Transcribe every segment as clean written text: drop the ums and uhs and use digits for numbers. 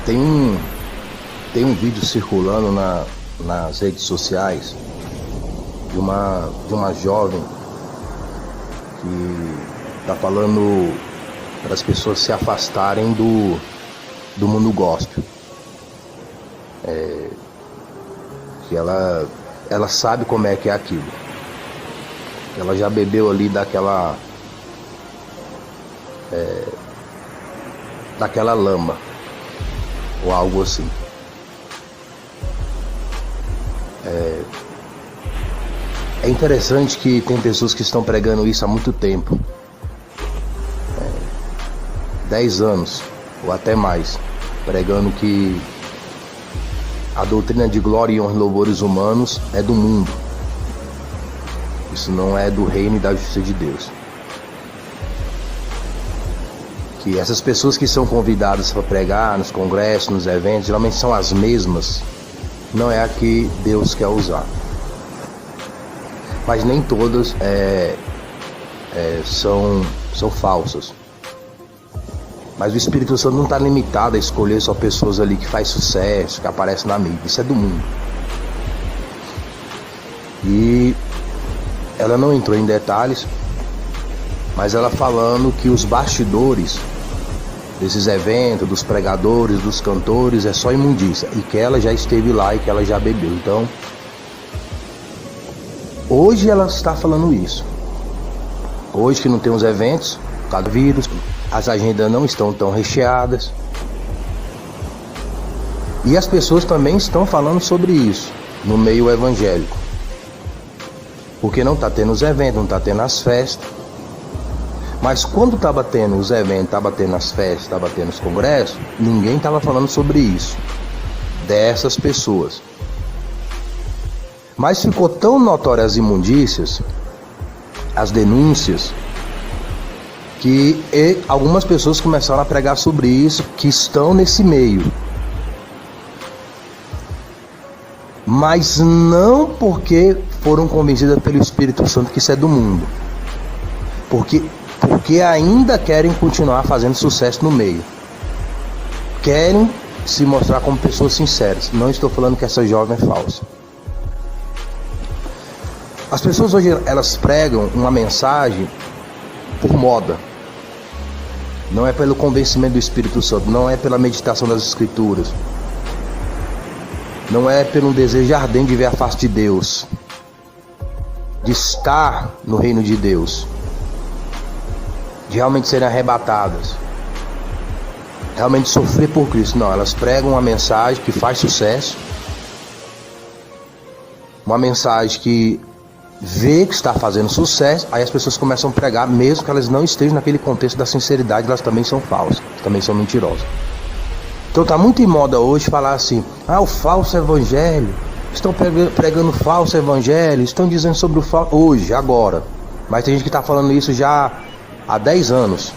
Tem um vídeo circulando nas redes sociais de uma jovem que está falando para as pessoas se afastarem do mundo gospel. Que ela sabe como é que é aquilo. Ela já bebeu ali daquela lama ou algo assim. É interessante que tem pessoas que estão pregando isso há muito tempo, 10 anos ou até mais, pregando que a doutrina de glória e honra e louvores humanos é do mundo. Isso não é do reino e da justiça de Deus. Que essas pessoas que são convidadas para pregar nos congressos, nos eventos, geralmente são as mesmas. Não é a que Deus quer usar. Mas nem todas são falsas. Mas o Espírito Santo não está limitado a escolher só pessoas ali que faz sucesso, que aparecem na mídia. Isso é do mundo. E ela não entrou em detalhes, mas ela falando que os bastidores desses eventos, dos pregadores, dos cantores, é só imundícia. E que ela já esteve lá e que ela já bebeu. Então, hoje ela está falando isso. Hoje que não tem os eventos, por causa do vírus, as agendas não estão tão recheadas. E as pessoas também estão falando sobre isso no meio evangélico. Porque não está tendo os eventos, não está tendo as festas. Mas quando estava tendo os eventos, estava tendo as festas, estava tendo os congressos, ninguém estava falando sobre isso, dessas pessoas. Mas ficou tão notória as imundícias, as denúncias, que algumas pessoas começaram a pregar sobre isso, que estão nesse meio. Mas não porque foram convencidas pelo Espírito Santo que isso é do mundo. Porque ainda querem continuar fazendo sucesso no meio. Querem se mostrar como pessoas sinceras. Não estou falando que essa jovem é falsa. As pessoas hoje, elas pregam uma mensagem por moda. Não é pelo convencimento do Espírito Santo, não é pela meditação das Escrituras, não é pelo desejo ardente de ver a face de Deus, de estar no reino de Deus, de realmente serem arrebatadas, realmente sofrer por Cristo. Não, elas pregam uma mensagem que faz sucesso, uma mensagem que vê que está fazendo sucesso, aí as pessoas começam a pregar, mesmo que elas não estejam naquele contexto da sinceridade, elas também são falsas, também são mentirosas. Então está muito em moda hoje falar assim, o falso evangelho, estão pregando falso evangelho, estão dizendo sobre o falso, hoje, agora. Mas tem gente que está falando isso já há 10 anos.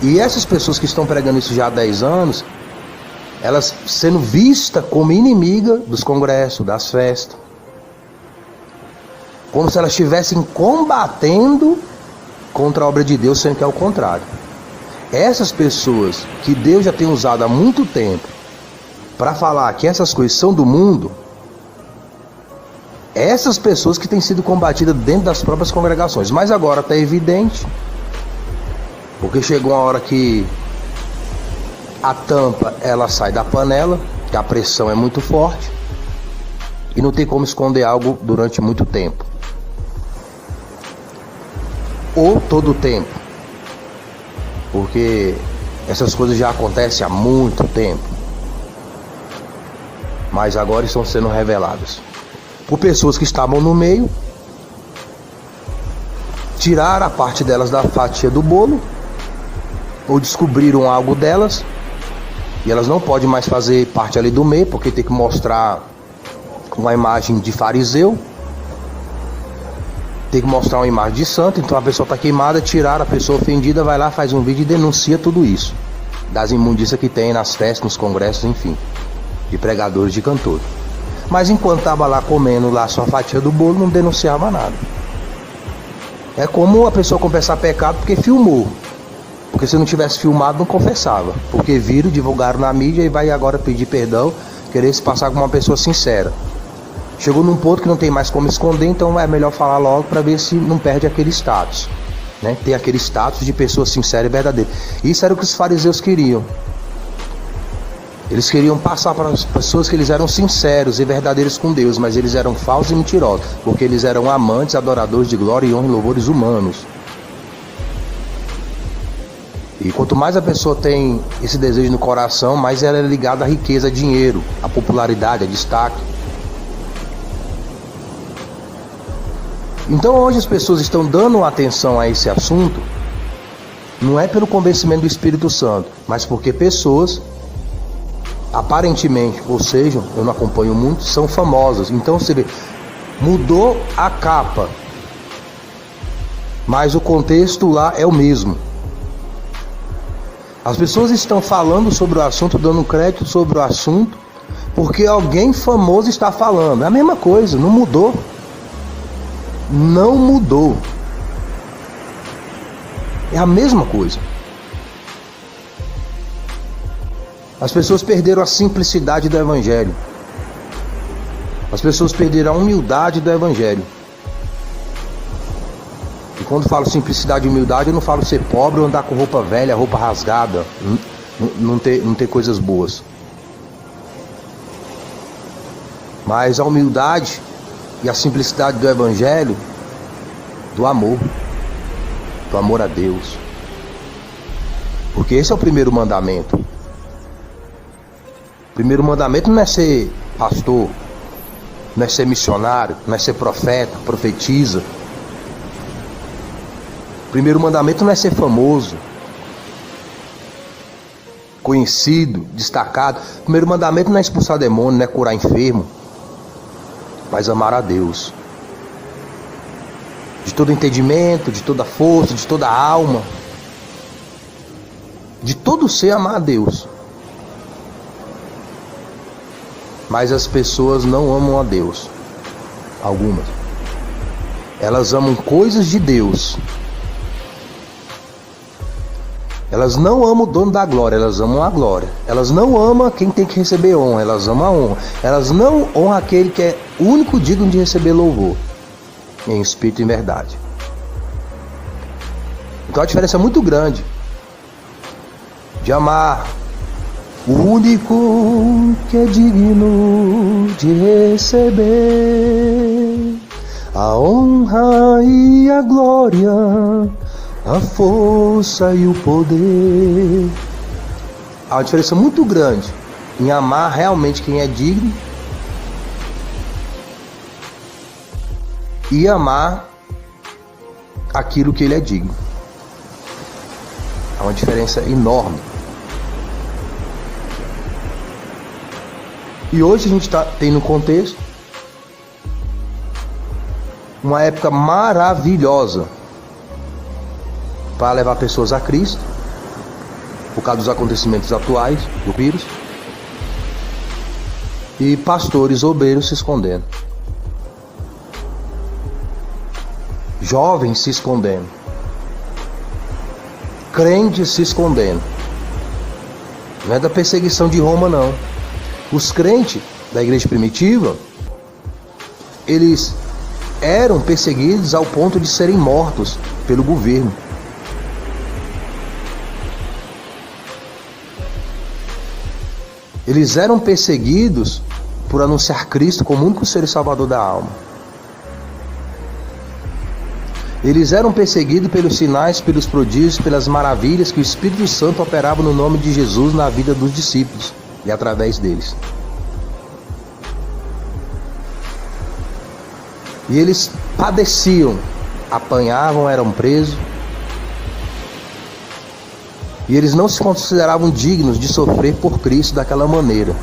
E essas pessoas que estão pregando isso já há 10 anos, elas sendo vistas como inimiga dos congressos, das festas, como se elas estivessem combatendo contra a obra de Deus, sendo que é o contrário. Essas pessoas que Deus já tem usado há muito tempo para falar que essas coisas são do mundo, essas pessoas que têm sido combatidas dentro das próprias congregações. Mas agora está evidente, porque chegou uma hora que a tampa ela sai da panela, que a pressão é muito forte e não tem como esconder algo durante muito tempo. Ou todo o tempo, porque essas coisas já acontecem há muito tempo, mas agora estão sendo reveladas por pessoas que estavam no meio, tiraram a parte delas da fatia do bolo, ou descobriram algo delas, e elas não podem mais fazer parte ali do meio, porque tem que mostrar uma imagem de fariseu, tem que mostrar uma imagem de santo. Então a pessoa está queimada, tiraram, a pessoa ofendida vai lá, faz um vídeo e denuncia tudo isso, das imundícias que tem nas festas, nos congressos, enfim, de pregadores, de cantores. Mas enquanto estava lá comendo lá sua fatia do bolo, não denunciava nada. É como a pessoa confessar pecado porque filmou. Porque se não tivesse filmado, não confessava. Porque viram, divulgaram na mídia e vai agora pedir perdão, querer se passar como uma pessoa sincera. Chegou num ponto que não tem mais como esconder, então é melhor falar logo para ver se não perde aquele status, né? Ter aquele status de pessoa sincera e verdadeira. Isso era o que os fariseus queriam. Eles queriam passar para as pessoas que eles eram sinceros e verdadeiros com Deus, mas eles eram falsos e mentirosos, porque eles eram amantes, adoradores de glória e honra e louvores humanos. E quanto mais a pessoa tem esse desejo no coração, mais ela é ligada à riqueza, a dinheiro, à popularidade, a destaque. Então hoje as pessoas estão dando atenção a esse assunto, não é pelo convencimento do Espírito Santo, mas porque pessoas, aparentemente, ou seja, eu não acompanho muito, são famosas. Então você vê, mudou a capa, mas o contexto lá é o mesmo. As pessoas estão falando sobre o assunto, dando crédito sobre o assunto, porque alguém famoso está falando. É a mesma coisa, não mudou. Não mudou. É a mesma coisa. As pessoas perderam a simplicidade do Evangelho. As pessoas perderam a humildade do Evangelho. E quando falo simplicidade e humildade, eu não falo ser pobre ou andar com roupa velha, roupa rasgada, não ter coisas boas. Mas a humildade e a simplicidade do Evangelho, do amor a Deus. Porque esse é o primeiro mandamento. O primeiro mandamento não é ser pastor, não é ser missionário, não é ser profeta, profetiza. O primeiro mandamento não é ser famoso, conhecido, destacado. O primeiro mandamento não é expulsar demônio, não é curar enfermo, mas amar a Deus. De todo entendimento, de toda força, de toda alma, de todo ser, amar a Deus. Mas as pessoas não amam a Deus. Algumas. Elas amam coisas de Deus. Elas não amam o dono da glória, elas amam a glória. Elas não amam quem tem que receber honra, elas amam a honra. Elas não honram aquele que é o único digno de receber louvor, em espírito e em verdade. Então a diferença é muito grande de amar o único que é digno de receber a honra e a glória, a força e o poder. Há uma diferença muito grande em amar realmente quem é digno e amar aquilo que ele é digno. Há uma diferença enorme. E hoje a gente tem no contexto uma época maravilhosa para levar pessoas a Cristo, por causa dos acontecimentos atuais do vírus, e pastores obreiros se escondendo, jovens se escondendo, crentes se escondendo. Não é da perseguição de Roma, não. Os crentes da igreja primitiva, eles eram perseguidos ao ponto de serem mortos pelo governo. Eles eram perseguidos por anunciar Cristo como o único ser e salvador da alma. Eles eram perseguidos pelos sinais, pelos prodígios, pelas maravilhas que o Espírito Santo operava no nome de Jesus na vida dos discípulos e através deles. E eles padeciam, apanhavam, eram presos. E eles não se consideravam dignos de sofrer por Cristo daquela maneira.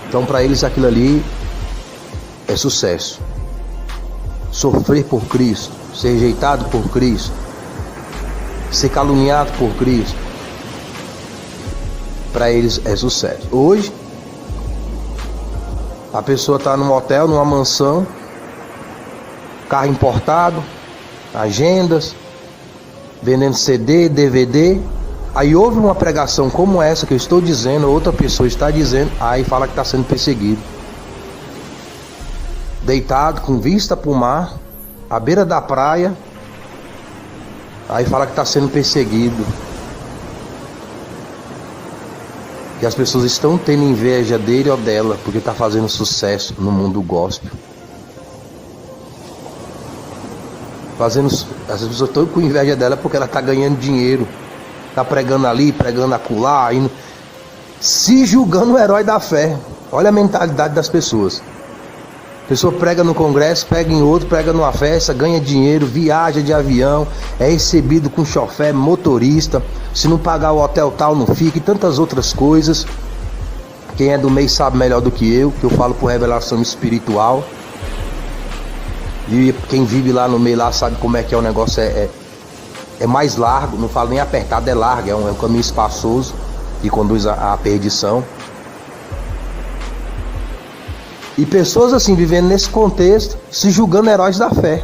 Então para eles aquilo ali é sucesso. Sofrer por Cristo, ser rejeitado por Cristo, ser caluniado por Cristo, para eles é sucesso. Hoje, a pessoa está num hotel, numa mansão, carro importado, agendas, vendendo CD, DVD. Aí houve uma pregação como essa que eu estou dizendo, outra pessoa está dizendo, aí fala que está sendo perseguido. Deitado, com vista para o mar, à beira da praia, aí fala que está sendo perseguido. Que as pessoas estão tendo inveja dele ou dela, porque está fazendo sucesso no mundo gospel. As pessoas estão com inveja dela porque ela está ganhando dinheiro. Está pregando ali, pregando acolá, indo, se julgando o herói da fé. Olha a mentalidade das pessoas. A pessoa prega no congresso, prega em outro, prega numa festa, ganha dinheiro, viaja de avião, é recebido com chofé, motorista. Se não pagar o hotel tal, não fica, e tantas outras coisas. Quem é do meio sabe melhor do que eu falo por revelação espiritual. E quem vive lá no meio lá sabe como é que é o negócio, é mais largo, não falo nem apertado, é largo, é um caminho espaçoso que conduz à perdição. E pessoas assim, vivendo nesse contexto, se julgando heróis da fé.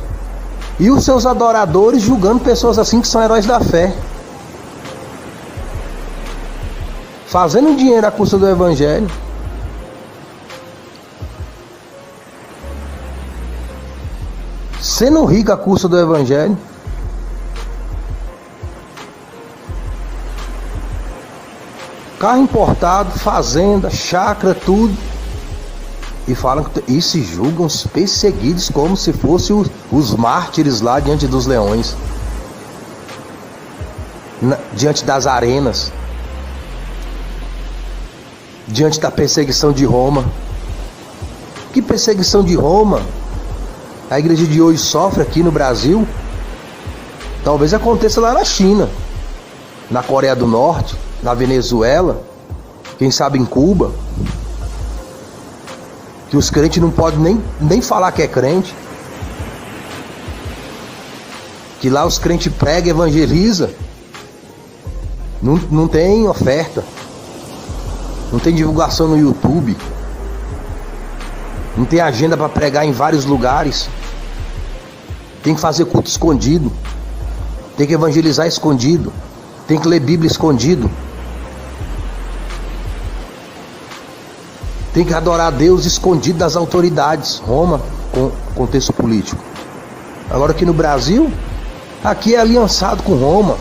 E os seus adoradores julgando pessoas assim que são heróis da fé. Fazendo dinheiro à custa do evangelho. Sendo rico à custa do evangelho. Carro importado, fazenda, chácara, tudo. E falam e se julgam os perseguidos como se fossem os mártires lá diante dos leões, diante das arenas, diante da perseguição de Roma. Que perseguição de Roma a igreja de hoje sofre aqui no Brasil? Talvez aconteça lá na China, na Coreia do Norte, na Venezuela, quem sabe em Cuba. Que os crentes não podem nem falar que é crente. Que lá os crentes pregam, evangelizam. Não tem oferta. Não tem divulgação no YouTube. Não tem agenda para pregar em vários lugares. Tem que fazer culto escondido. Tem que evangelizar escondido. Tem que ler Bíblia escondido. Tem que adorar a Deus escondido das autoridades. Roma, com contexto político. Agora aqui no Brasil, aqui é aliançado com Roma.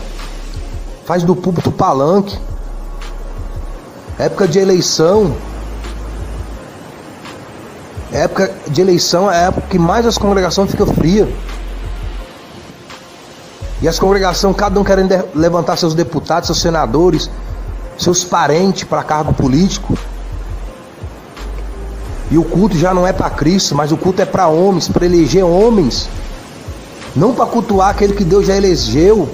Faz do púlpito palanque. Época de eleição. Época de eleição é a época que mais as congregações ficam frias. E as congregações, cada um querendo levantar seus deputados, seus senadores, seus parentes para cargo político. E o culto já não é para Cristo, mas o culto é para homens, para eleger homens. Não para cultuar aquele que Deus já elegeu,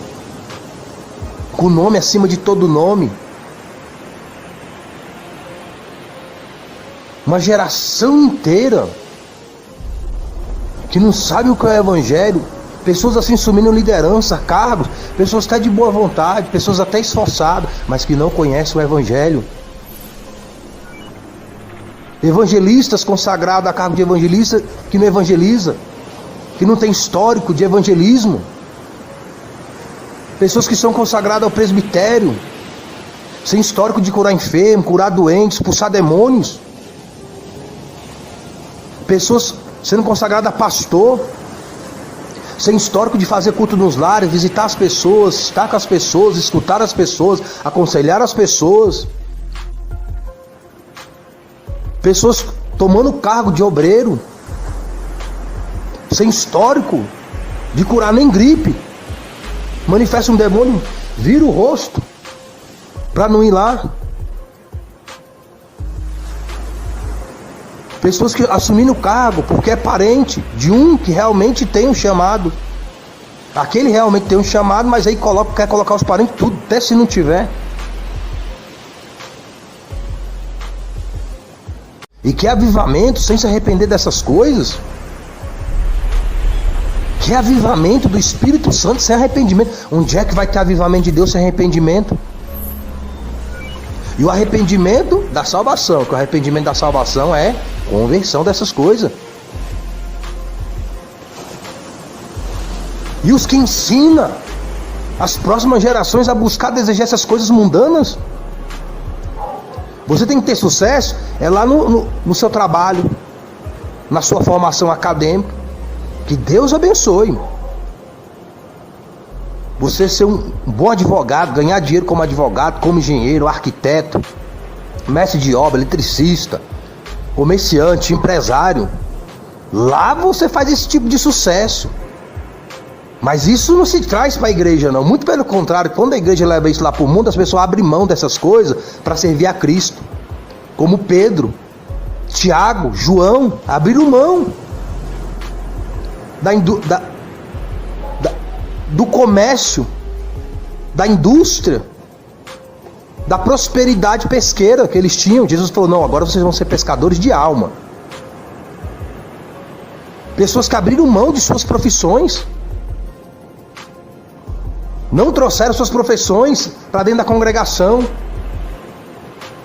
com o nome acima de todo nome. Uma geração inteira que não sabe o que é o evangelho. Pessoas assim assumindo liderança, cargos, pessoas até de boa vontade, pessoas até esforçadas, mas que não conhecem o evangelho. Evangelistas consagrados a cargo de evangelista que não evangeliza, que não tem histórico de evangelismo. Pessoas que são consagradas ao presbitério, sem histórico de curar enfermo, curar doentes, expulsar demônios. Pessoas sendo consagradas a pastor, sem histórico de fazer culto nos lares, visitar as pessoas, estar com as pessoas, escutar as pessoas, aconselhar as pessoas. Pessoas tomando cargo de obreiro, sem histórico de curar nem gripe. Manifesta um demônio, vira o rosto para não ir lá. Pessoas que assumindo o cargo porque é parente de um que realmente tem um chamado. Aquele realmente tem um chamado, mas aí quer colocar os parentes tudo, até se não tiver. E que avivamento sem se arrepender dessas coisas? Que avivamento do Espírito Santo sem arrependimento? Onde é que vai ter avivamento de Deus sem arrependimento? E o arrependimento da salvação, que o arrependimento da salvação é conversão dessas coisas. E os que ensinam as próximas gerações a buscar desejar essas coisas mundanas. Você tem que ter sucesso lá no seu trabalho, na sua formação acadêmica. Que Deus abençoe. Você ser um bom advogado, ganhar dinheiro como advogado, como engenheiro, arquiteto, mestre de obra, eletricista, comerciante, empresário. Lá você faz esse tipo de sucesso. Mas isso não se traz para a igreja, não. Muito pelo contrário, quando a igreja leva isso lá para o mundo, as pessoas abrem mão dessas coisas para servir a Cristo. Como Pedro, Tiago, João, abriram mão do comércio, da indústria, da prosperidade pesqueira que eles tinham. Jesus falou: não, agora vocês vão ser pescadores de alma. Pessoas que abriram mão de suas profissões, não trouxeram suas profissões para dentro da congregação.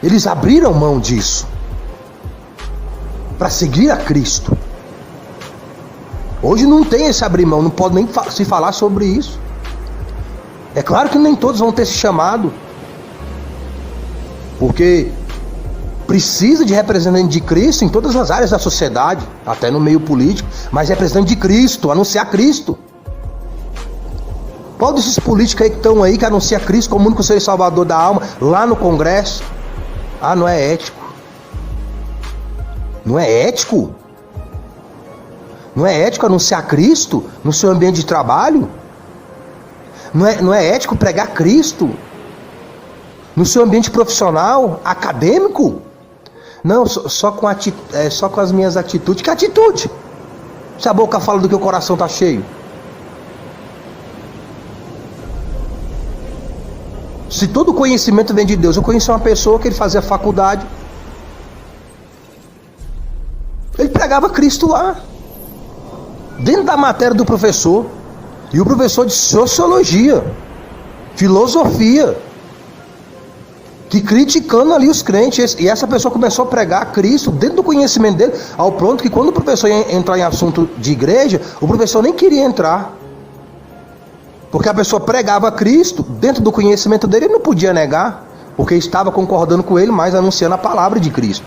Eles abriram mão disso para seguir a Cristo. Hoje não tem esse abrir mão, não pode nem se falar sobre isso. É claro que nem todos vão ter esse chamado, porque precisa de representante de Cristo em todas as áreas da sociedade, até no meio político, mas representante de Cristo, anunciar Cristo. Qual desses políticos aí que estão aí, que anuncia Cristo como único Senhor e Salvador da alma, lá no Congresso? Ah, não é ético. Não é ético? Não é ético anunciar Cristo no seu ambiente de trabalho? Não é ético pregar Cristo no seu ambiente profissional, acadêmico? Não, só com as minhas atitudes. Que atitude? Se a boca fala do que o coração está cheio. Se todo conhecimento vem de Deus. Eu conheci uma pessoa que ele fazia faculdade, ele pregava Cristo lá, dentro da matéria do professor. E o professor de sociologia, filosofia, que criticando ali os crentes. E essa pessoa começou a pregar Cristo dentro do conhecimento dele, ao ponto que quando o professor ia entrar em assunto de igreja, o professor nem queria entrar, porque a pessoa pregava Cristo dentro do conhecimento dele. Ele não podia negar, porque estava concordando com ele, mas anunciando a palavra de Cristo.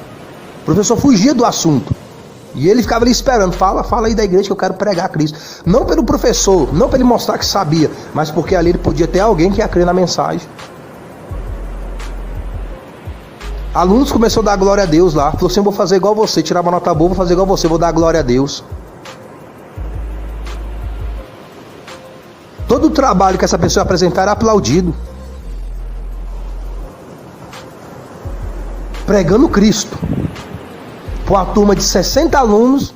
O professor fugia do assunto, e ele ficava ali esperando: fala aí da igreja que eu quero pregar Cristo. Não pelo professor, não para ele mostrar que sabia, mas porque ali ele podia ter alguém que ia crer na mensagem. Alunos começaram a dar glória a Deus lá. Falou assim: eu vou fazer igual você, tirar uma nota boa, vou fazer igual você, vou dar glória a Deus. Todo o trabalho que essa pessoa apresentar era aplaudido. Pregando Cristo com uma turma de 60 alunos,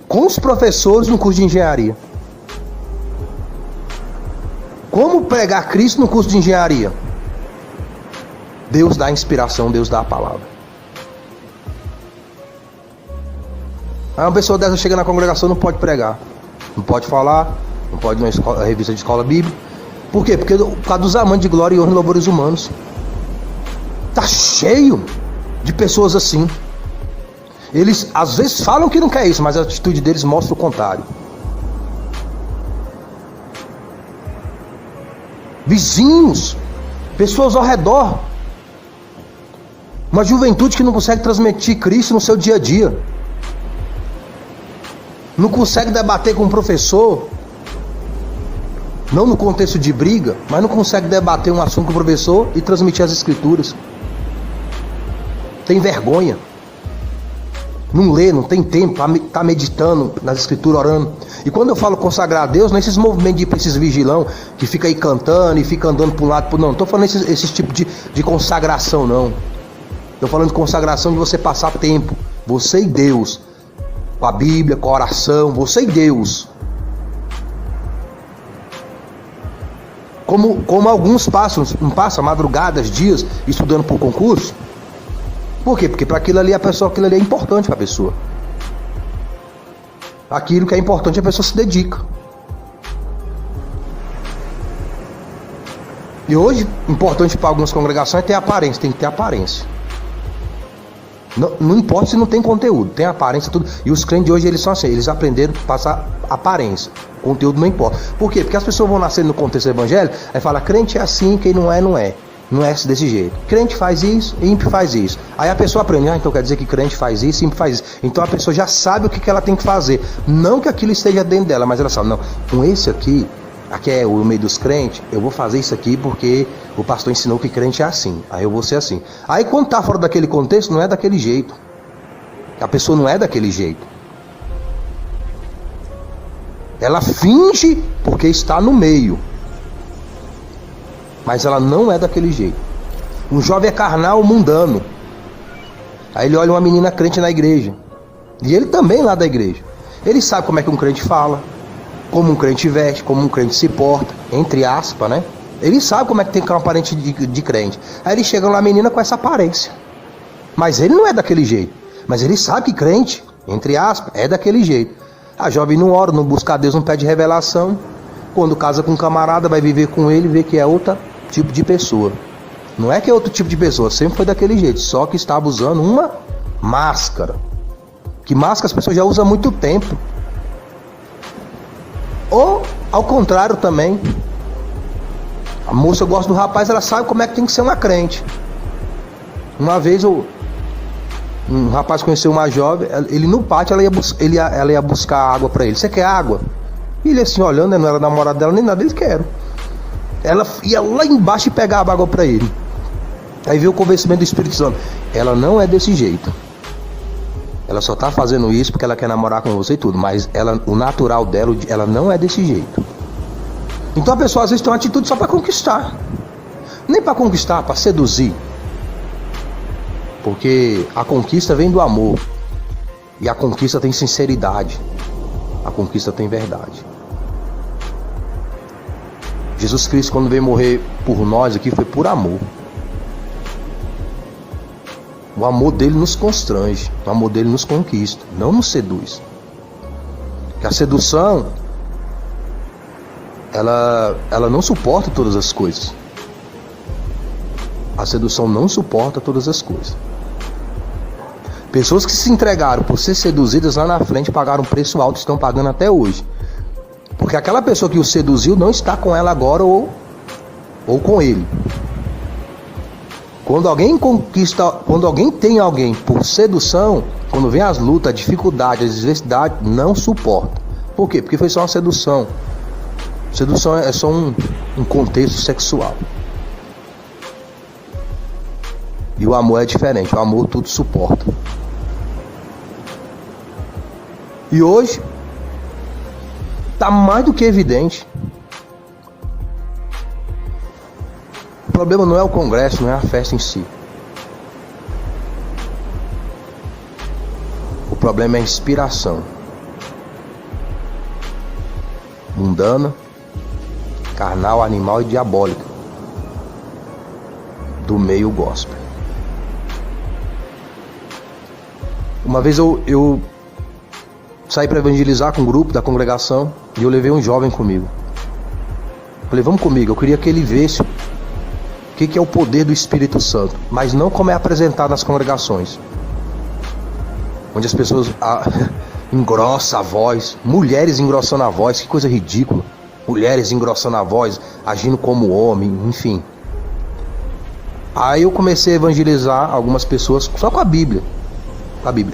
com os professores no curso de engenharia. Como pregar Cristo no curso de engenharia? Deus dá a inspiração, Deus dá a palavra. Aí uma pessoa dessa chega na congregação, não pode pregar, não pode falar, não pode ir na revista de escola bíblica. Por quê? Por causa dos amantes de glória e honra e louvores humanos. Tá cheio de pessoas assim. Eles às vezes falam que não quer isso, mas a atitude deles mostra o contrário. Vizinhos, pessoas ao redor, uma juventude que não consegue transmitir Cristo no seu dia a dia, não consegue debater com o professor, não no contexto de briga, mas não consegue debater um assunto com o professor e transmitir as escrituras. Tem vergonha, não lê, não tem tempo, tá meditando nas escrituras, orando. E quando eu falo consagrar a Deus, não é esses movimentos de esses vigilão que fica aí cantando e fica andando para um lado, não. Não estou falando esse tipo de consagração, não. Estou falando de consagração de você passar tempo, você e Deus, com a Bíblia, com a oração, você e Deus. Como alguns não passam madrugadas, dias, estudando para o concurso. Por quê? Porque para aquilo ali é importante para a pessoa. Aquilo que é importante, a pessoa se dedica. E hoje, importante para algumas congregações é ter aparência, tem que ter aparência. Não importa se não tem conteúdo, tem aparência, tudo. E os crentes de hoje, eles são assim, eles aprenderam a passar aparência. Conteúdo não importa. Por quê? Porque as pessoas vão nascer no contexto evangélico, aí fala, crente é assim, quem não é, não é. Não é desse jeito. Crente faz isso, ímpio faz isso. Aí a pessoa aprende, então quer dizer que crente faz isso, ímpio faz isso. Então a pessoa já sabe o que ela tem que fazer. Não que aquilo esteja dentro dela, mas ela sabe, não, com esse aqui é o meio dos crentes, eu vou fazer isso aqui porque o pastor ensinou que crente é assim. Aí eu vou ser assim. Aí quando tá fora daquele contexto, não é daquele jeito. A pessoa não é daquele jeito. Ela finge porque está no meio. Mas ela não é daquele jeito. Um jovem é carnal, mundano. Aí ele olha uma menina crente na igreja. E ele também lá da igreja. Ele sabe como é que um crente fala, como um crente veste, como um crente se porta, entre aspas, né? Ele sabe como é que tem que ter uma aparência de crente. Aí ele chega lá, a menina com essa aparência. Mas ele não é daquele jeito. Mas ele sabe que crente, entre aspas, é daquele jeito. A jovem não ora, não busca a Deus, não pede revelação. Quando casa com um camarada, vai viver com ele, vê que é outro tipo de pessoa. Não é que é outro tipo de pessoa, sempre foi daquele jeito, só que estava usando uma máscara. Que máscara as pessoas já usam há muito tempo. Ou, ao contrário também, a moça gosta do rapaz, ela sabe como é que tem que ser uma crente. Uma vez um rapaz conheceu uma jovem, ele no pátio, ela ia buscar água para ele. Você quer água? E ele assim, olhando, não era namorado dela nem nada, ele quer. Ela ia lá embaixo e pegava água para ele. Aí veio o convencimento do Espírito Santo. Ela não é desse jeito. Ela só tá fazendo isso porque ela quer namorar com você e tudo. Mas o natural dela, ela não é desse jeito. Então a pessoa às vezes tem uma atitude só para conquistar. Nem para conquistar, para seduzir. Porque a conquista vem do amor. E a conquista tem sinceridade. A conquista tem verdade. Jesus Cristo, quando veio morrer por nós aqui, foi por amor. O amor dele nos constrange, o amor dele nos conquista, não nos seduz. Porque a sedução, ela não suporta todas as coisas. A sedução não suporta todas as coisas. Pessoas que se entregaram por ser seduzidas lá na frente pagaram um preço alto, estão pagando até hoje. Porque aquela pessoa que o seduziu não está com ela agora ou com ele. Quando alguém conquista, quando alguém tem alguém por sedução, quando vem as lutas, a dificuldade, a adversidade, não suporta. Por quê? Porque foi só uma sedução. Sedução é só um contexto sexual. E o amor é diferente, o amor tudo suporta. E hoje está mais do que evidente. O problema não é o congresso, não é a festa em si. O problema é a inspiração mundana, carnal, animal e diabólica do meio gospel. Uma vez eu saí para evangelizar com um grupo da congregação e eu levei um jovem comigo. Falei, vamos comigo, eu queria que ele visse o que é o poder do Espírito Santo, mas não como é apresentado nas congregações, onde as pessoas engrossam a voz, mulheres engrossando a voz, que coisa ridícula, mulheres engrossando a voz, agindo como homem, enfim. Aí eu comecei a evangelizar algumas pessoas só com a Bíblia.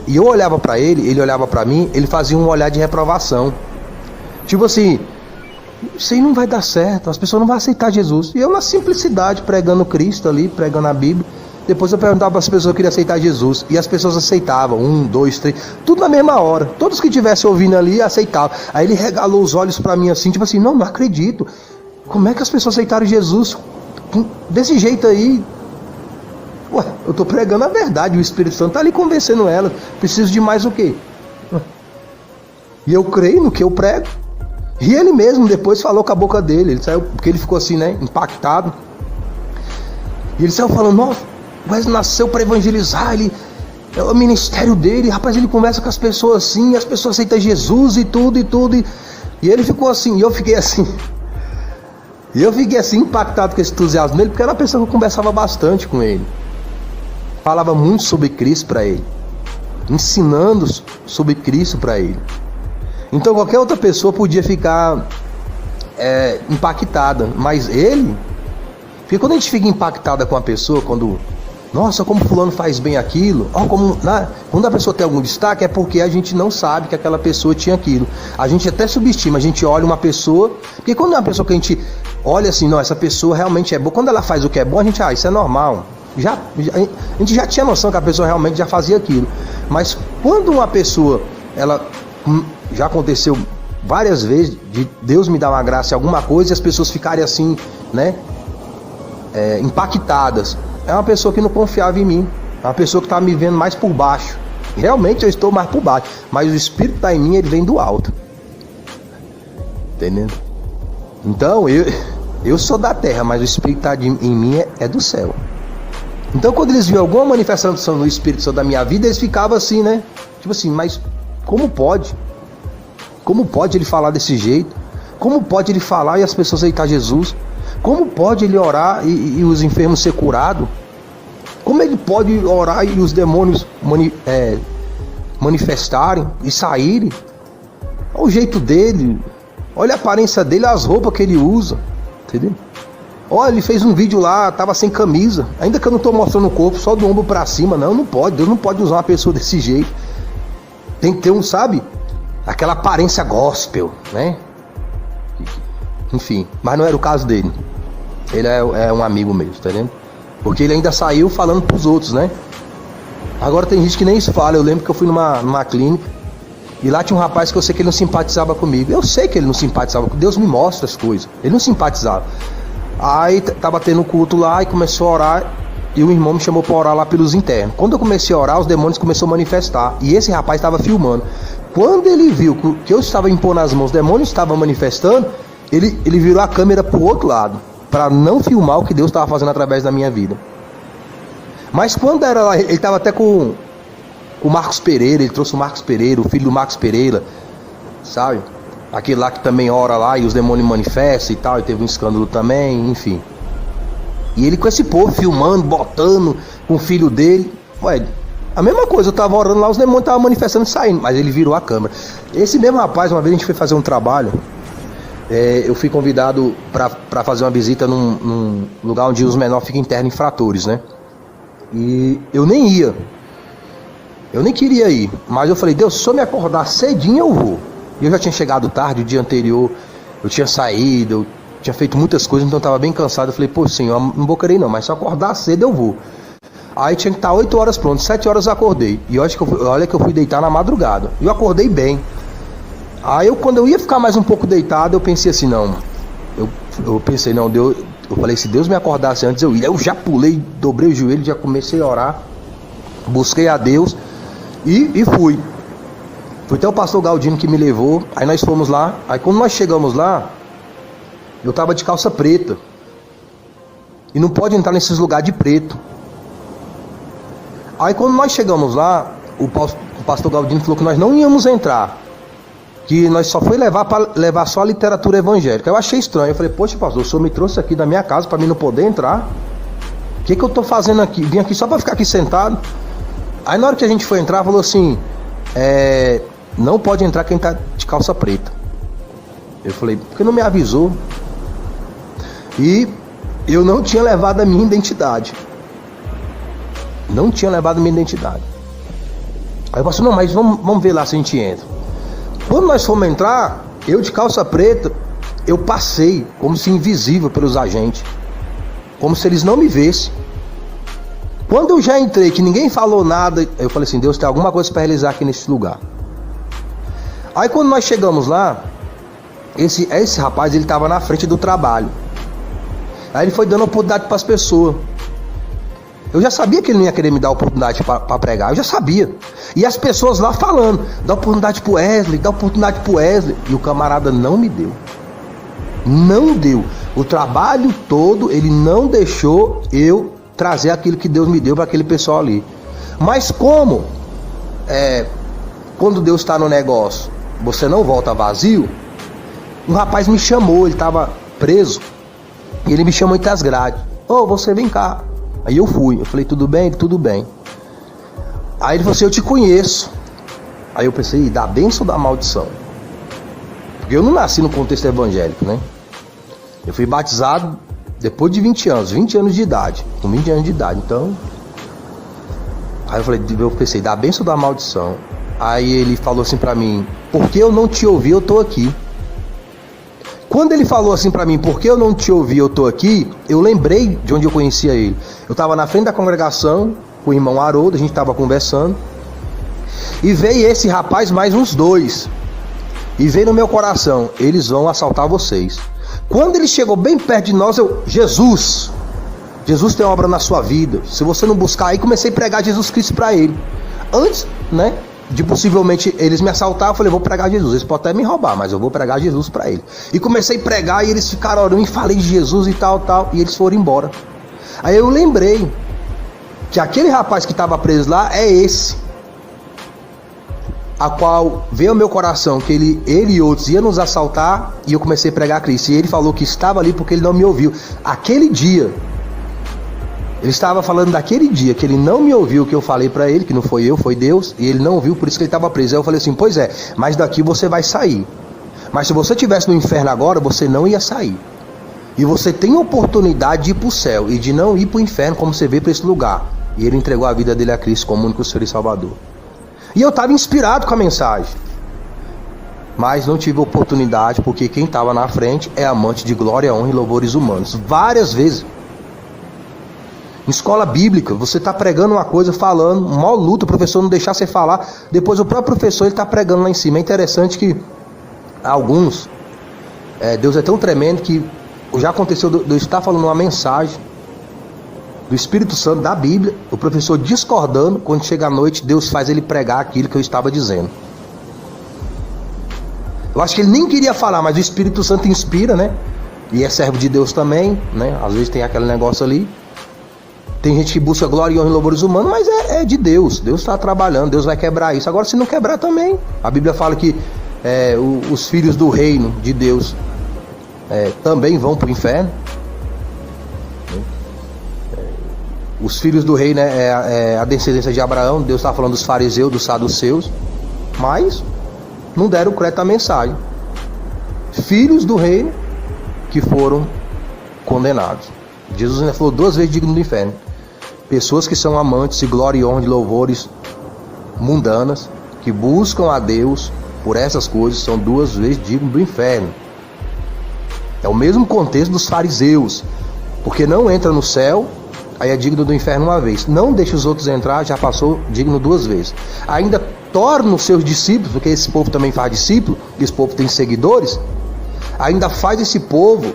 E eu olhava para ele, ele olhava para mim, ele fazia um olhar de reprovação. Tipo assim, isso aí não vai dar certo, as pessoas não vão aceitar Jesus. E eu na simplicidade, pregando Cristo ali, pregando a Bíblia. Depois eu perguntava para as pessoas que queriam aceitar Jesus. E as pessoas aceitavam, 1, 2, 3, tudo na mesma hora. Todos que estivessem ouvindo ali, aceitavam. Aí ele regalou os olhos para mim assim, tipo assim, não acredito. Como é que as pessoas aceitaram Jesus desse jeito aí? Ué, eu estou pregando a verdade, o Espírito Santo está ali convencendo ela. Preciso de mais o quê? E eu creio no que eu prego. E ele mesmo depois falou com a boca dele. Ele saiu, porque ele ficou assim, né, impactado. E ele saiu falando, nossa, o Wesley nasceu para evangelizar, é o ministério dele. Rapaz, ele conversa com as pessoas assim, as pessoas aceitam Jesus e tudo. E ele ficou assim, e eu fiquei assim. E eu fiquei assim impactado com esse entusiasmo dele, porque era uma pessoa que eu conversava bastante com ele. falava muito sobre Cristo para ele, ensinando sobre Cristo para ele. Então qualquer outra pessoa podia ficar impactada, mas ele... Porque quando a gente fica impactada com a pessoa, nossa, como fulano faz bem aquilo, quando a pessoa tem algum destaque, é porque a gente não sabe que aquela pessoa tinha aquilo. A gente até subestima, a gente olha uma pessoa, porque quando é uma pessoa que a gente olha assim, não, essa pessoa realmente é boa, quando ela faz o que é bom, a gente, isso é normal. A gente já tinha noção que a pessoa realmente já fazia aquilo. Mas quando uma pessoa, já aconteceu várias vezes, de Deus me dar uma graça em alguma coisa e as pessoas ficarem assim, né, impactadas. É uma pessoa que não confiava em mim, é uma pessoa que está me vendo mais por baixo. Realmente eu estou mais por baixo, mas o Espírito está em mim, ele vem do alto. Entendendo? Então eu sou da terra, mas o Espírito está em mim é do céu. Então quando eles viam alguma manifestação do Espírito Santo da minha vida, eles ficavam assim, né? Tipo assim, mas como pode? Como pode ele falar desse jeito? Como pode ele falar e as pessoas aceitar Jesus? Como pode ele orar e os enfermos ser curados? Como ele pode orar e os demônios manifestarem e saírem? Olha o jeito dele, olha a aparência dele, as roupas que ele usa, entendeu? Olha, ele fez um vídeo lá, tava sem camisa, ainda que eu não estou mostrando o corpo, só do ombro para cima. Não pode, Deus não pode usar uma pessoa desse jeito. Tem que ter aquela aparência gospel, né? Enfim, mas não era o caso dele. Ele é um amigo mesmo, tá vendo? Porque ele ainda saiu falando pros outros, né? Agora tem gente que nem isso fala. Eu lembro que eu fui numa clínica e lá tinha um rapaz que eu sei que ele não simpatizava comigo. Eu sei que ele não simpatizava, Deus me mostra as coisas. Ele não simpatizava. Aí tava tendo culto lá e começou a orar. E o irmão me chamou para orar lá pelos internos. Quando eu comecei a orar, os demônios começaram a manifestar. E esse rapaz estava filmando. Quando ele viu que eu estava impondo as mãos, os demônios estavam manifestando, ele virou a câmera pro outro lado, para não filmar o que Deus estava fazendo através da minha vida. Mas quando era lá, ele estava até com o Marcos Pereira, ele trouxe o Marcos Pereira, o filho do Marcos Pereira, sabe? Aquele lá que também ora lá e os demônios manifestam e tal, e teve um escândalo também, enfim. E ele com esse povo filmando, botando com o filho dele. Ué, a mesma coisa, eu tava orando lá, os demônios estavam manifestando e saindo, mas ele virou a câmera. Esse mesmo rapaz, uma vez a gente foi fazer um trabalho, eu fui convidado para fazer uma visita num lugar onde os menores ficam internos infratores, né? E eu nem ia. Eu nem queria ir, mas eu falei, Deus, se eu me acordar cedinho eu vou. E eu já tinha chegado tarde, o dia anterior eu tinha saído, eu tinha feito muitas coisas, então eu estava bem cansado. Eu falei, pô, Senhor, não vou querer não, mas se eu acordar cedo eu vou. Aí tinha que estar 8 horas pronto, 7 horas eu acordei. E olha que eu fui deitar na madrugada. E eu acordei bem. Aí quando eu ia ficar mais um pouco deitado, eu pensei assim, não. Eu pensei, não, Deus. Eu falei, se Deus me acordasse antes, eu ia. Eu já pulei, dobrei o joelho, já comecei a orar. Busquei a Deus e fui. Foi até o pastor Galdino que me levou. Aí nós fomos lá. Aí quando nós chegamos lá, eu tava de calça preta. E não pode entrar nesses lugares de preto. Aí quando nós chegamos lá, o pastor Galdino falou que nós não íamos entrar, que nós só foi levar só a literatura evangélica. Eu achei estranho, eu falei, poxa pastor, o senhor me trouxe aqui da minha casa para mim não poder entrar? O que eu tô fazendo aqui? Vim aqui só para ficar aqui sentado. Aí na hora que a gente foi entrar, falou assim, não pode entrar quem tá de calça preta. Eu falei, por que não me avisou? E eu não tinha levado a minha identidade. Não tinha levado a minha identidade. Aí eu falei, não, mas vamos ver lá se a gente entra. Quando nós fomos entrar, eu de calça preta, eu passei como se invisível pelos agentes, como se eles não me vissem. Quando eu já entrei, que ninguém falou nada, eu falei assim, Deus, tem alguma coisa para realizar aqui nesse lugar. Aí quando nós chegamos lá, esse rapaz, ele estava na frente do trabalho. Aí ele foi dando oportunidade para as pessoas. Eu já sabia que ele não ia querer me dar oportunidade para pregar, eu já sabia. E as pessoas lá falando, dá oportunidade pro Wesley, dá oportunidade pro Wesley. E o camarada não me deu. Não deu. O trabalho todo, ele não deixou eu trazer aquilo que Deus me deu para aquele pessoal ali. Mas como quando Deus está no negócio, você não volta vazio, um rapaz me chamou, ele estava preso, e ele me chamou entre as grades. Ô, você vem cá. Aí eu fui, eu falei, tudo bem? Ele, tudo bem. Aí ele falou assim, eu te conheço. Aí eu pensei, da bênção ou da maldição? Porque eu não nasci no contexto evangélico, né? Eu fui batizado depois de 20 anos de idade. Com 20 anos de idade, então... Aí eu pensei, da bênção ou da maldição? Aí ele falou assim pra mim, porque eu não te ouvi, eu tô aqui. Quando ele falou assim pra mim, porque eu não te ouvi, eu tô aqui, eu lembrei de onde eu conhecia ele. Eu tava na frente da congregação, com o irmão Haroldo, a gente tava conversando. E veio esse rapaz mais uns 2. E veio no meu coração, eles vão assaltar vocês. Quando ele chegou bem perto de nós, Jesus tem obra na sua vida. Se você não buscar aí, comecei a pregar Jesus Cristo pra ele. Antes, né, de possivelmente eles me assaltar, eu falei, vou pregar Jesus. Eles podem até me roubar, mas eu vou pregar Jesus pra ele. E comecei a pregar e eles ficaram orando e falei de Jesus e tal. E eles foram embora. Aí eu lembrei que aquele rapaz que estava preso lá é esse, a qual veio ao meu coração que ele e outros iam nos assaltar, e eu comecei a pregar a Cristo. E ele falou que estava ali porque ele não me ouviu. Aquele dia, ele estava falando daquele dia que ele não me ouviu, que eu falei para ele, que não foi eu, foi Deus, e ele não ouviu, por isso que ele estava preso. Aí eu falei assim, pois é, mas daqui você vai sair. Mas se você estivesse no inferno agora, você não ia sair. E você tem a oportunidade de ir para o céu e de não ir para o inferno como você veio para esse lugar. E ele entregou a vida dele a Cristo como único Senhor e Salvador. E eu estava inspirado com a mensagem, mas não tive oportunidade, porque quem estava na frente é amante de glória, honra e louvores humanos. Várias vezes, em escola bíblica, você está pregando uma coisa, falando, mó luta, o professor não deixar você falar, depois o próprio professor está pregando lá em cima. É interessante que alguns, Deus é tão tremendo que já aconteceu de eu estar falando uma mensagem do Espírito Santo da Bíblia, o professor discordando, quando chega à noite, Deus faz ele pregar aquilo que eu estava dizendo. Eu acho que ele nem queria falar, mas o Espírito Santo inspira, né? E é servo de Deus também, né? Às vezes tem aquele negócio ali. Tem gente que busca glória, honra e louvores humanos, mas é de Deus. Deus está trabalhando, Deus vai quebrar isso. Agora, se não quebrar também, a Bíblia fala que os filhos do reino de Deus também vão para o inferno. Os filhos do rei, né, é a descendência de Abraão. Deus está falando dos fariseus, dos saduceus, mas não deram crédito à mensagem. Filhos do reino que foram condenados. Jesus ainda falou 2 vezes digno do inferno. Pessoas que são amantes de glória e honra, de louvores mundanas, que buscam a Deus por essas coisas, são 2 vezes digno do inferno. É o mesmo contexto dos fariseus, porque não entra no céu, aí é digno do inferno 1 vez. Não deixa os outros entrar, já passou digno 2 vezes. Ainda torna os seus discípulos, porque esse povo também faz discípulo, esse povo tem seguidores, ainda faz esse povo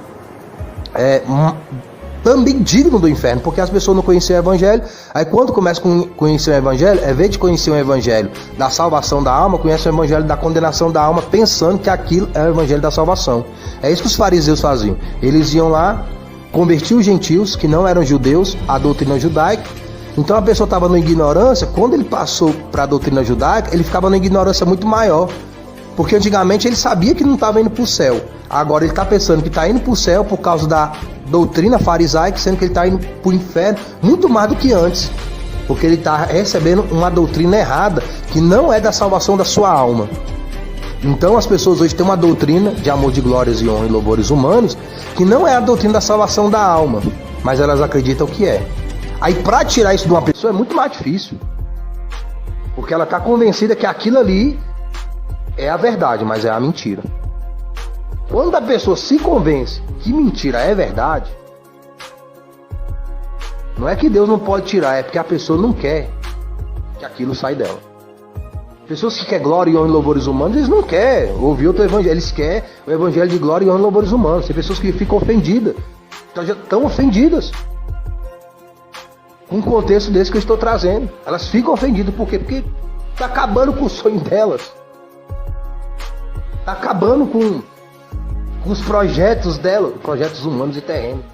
também digno do inferno, porque as pessoas não conheciam o evangelho. Aí quando começa a conhecer o evangelho, ao invés de conhecer o evangelho da salvação da alma, conhece o evangelho da condenação da alma, pensando que aquilo é o evangelho da salvação. É isso que os fariseus faziam. Eles iam lá, convertiam os gentios que não eram judeus à doutrina judaica. Então a pessoa estava na ignorância. Quando ele passou para a doutrina judaica, ele ficava numa ignorância muito maior, porque antigamente ele sabia que não estava indo para o céu. Agora ele está pensando que está indo para o céu por causa da doutrina farisaica, sendo que ele está indo para o inferno muito mais do que antes, porque ele está recebendo uma doutrina errada, que não é da salvação da sua alma. Então as pessoas hoje têm uma doutrina de amor, de glórias e honra e louvores humanos, que não é a doutrina da salvação da alma, mas elas acreditam que é. Aí para tirar isso de uma pessoa é muito mais difícil, porque ela está convencida que aquilo ali é a verdade, mas é a mentira. Quando a pessoa se convence que mentira é verdade, não é que Deus não pode tirar, é porque a pessoa não quer que aquilo saia dela. Pessoas que querem glória e honra e louvores humanos, eles não querem ouvir outro evangelho, eles querem o evangelho de glória e honra e louvores humanos. Tem pessoas que ficam ofendidas, já estão ofendidas com um contexto desse que eu estou trazendo. Elas ficam ofendidas, por quê? Porque está acabando com o sonho delas, está acabando com os projetos dela, projetos humanos e terrenos.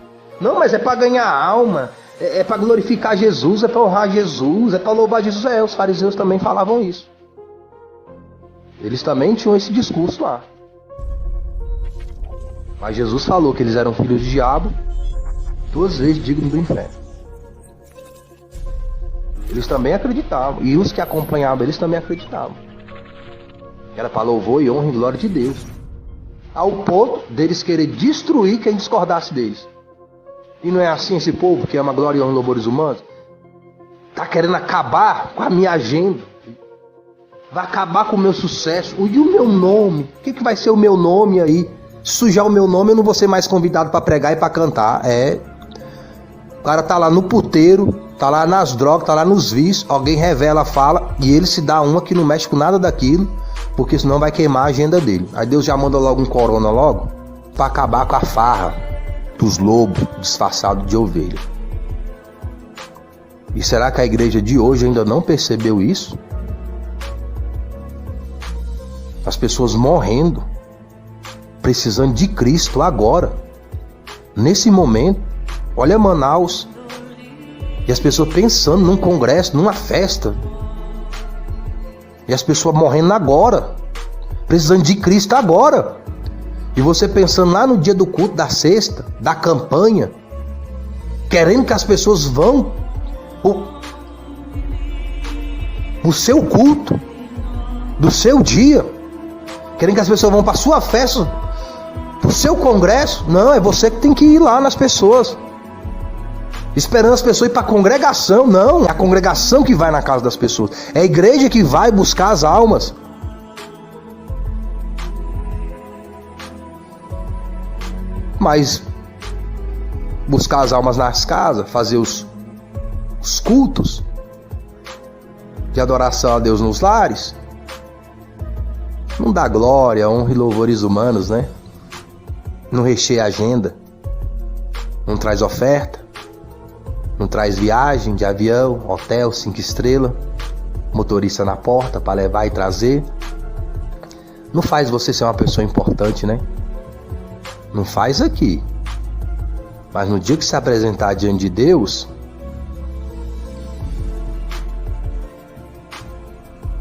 Não, mas é para ganhar alma, é para glorificar Jesus, é para honrar Jesus, é para louvar Jesus. Os fariseus também falavam isso. Eles também tinham esse discurso lá. Mas Jesus falou que eles eram filhos do diabo, 2 vezes dignos do inferno. Eles também acreditavam. E os que acompanhavam eles também acreditavam. Era para louvor e honra e glória de Deus. Ao ponto deles querer destruir quem discordasse deles. E não é assim esse povo que ama glória e honra e louvores humanos? Tá querendo acabar com a minha agenda. Vai acabar com o meu sucesso. E o meu nome? O que vai ser o meu nome aí? Se sujar o meu nome, eu não vou ser mais convidado para pregar e para cantar. O cara tá lá no puteiro, tá lá nas drogas, tá lá nos vícios. Alguém revela, fala, e ele se dá uma que não mexe com nada daquilo, porque senão vai queimar a agenda dele. Aí Deus já manda logo um corona logo, para acabar com a farra dos lobos disfarçados de ovelha. E será que a igreja de hoje ainda não percebeu isso? As pessoas morrendo, precisando de Cristo agora, nesse momento. Olha Manaus, e as pessoas pensando num congresso, numa festa, e as pessoas morrendo agora, precisando de Cristo agora. E você pensando lá no dia do culto da sexta, da campanha, querendo que as pessoas vão o seu culto, do seu dia, querendo que as pessoas vão para a sua festa, para o seu congresso. Não, é você que tem que ir lá nas pessoas, esperando as pessoas ir para a congregação. Não, é a congregação que vai na casa das pessoas, é a igreja que vai buscar as almas. Mas buscar as almas nas casas, fazer os cultos de adoração a Deus nos lares, não dá glória, honra e louvores humanos, né? Não recheia a agenda, não traz oferta, não traz viagem de avião, hotel 5 estrelas, motorista na porta para levar e trazer. Não faz você ser uma pessoa importante, né? Não faz aqui. Mas no dia que se apresentar diante de Deus,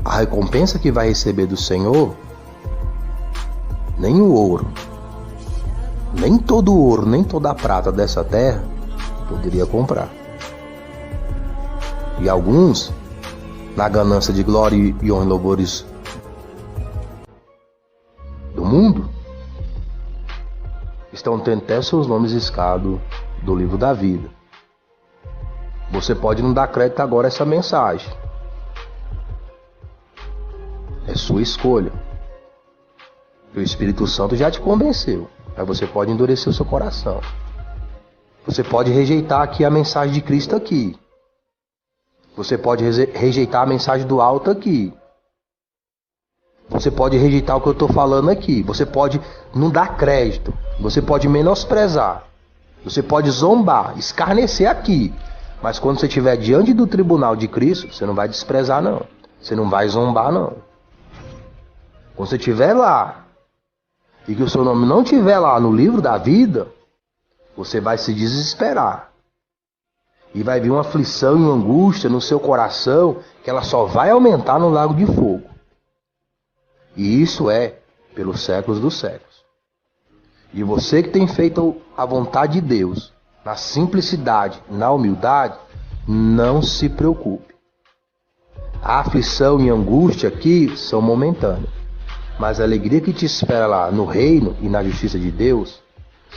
a recompensa que vai receber do Senhor, nem o ouro, nem todo o ouro, nem toda a prata dessa terra poderia comprar. E alguns, na ganância de glória e honra e louvores do mundo, estão tendo até seus nomes riscados do livro da vida. Você pode não dar crédito agora a essa mensagem. É sua escolha. O Espírito Santo já te convenceu. Mas você pode endurecer o seu coração. Você pode rejeitar aqui a mensagem de Cristo aqui. Você pode rejeitar a mensagem do alto aqui. Você pode rejeitar o que eu estou falando aqui. Você pode não dar crédito. Você pode menosprezar. Você pode zombar, escarnecer aqui. Mas quando você estiver diante do tribunal de Cristo, você não vai desprezar, não. Você não vai zombar, não. Quando você estiver lá, e que o seu nome não estiver lá no livro da vida, você vai se desesperar. E vai vir uma aflição e uma angústia no seu coração, que ela só vai aumentar no lago de fogo. E isso é pelos séculos dos séculos. E você que tem feito a vontade de Deus, na simplicidade, na humildade, não se preocupe. A aflição e a angústia aqui são momentâneas, mas a alegria que te espera lá no reino e na justiça de Deus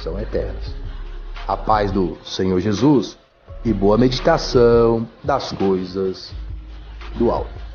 são eternas. A paz do Senhor Jesus e boa meditação das coisas do alto.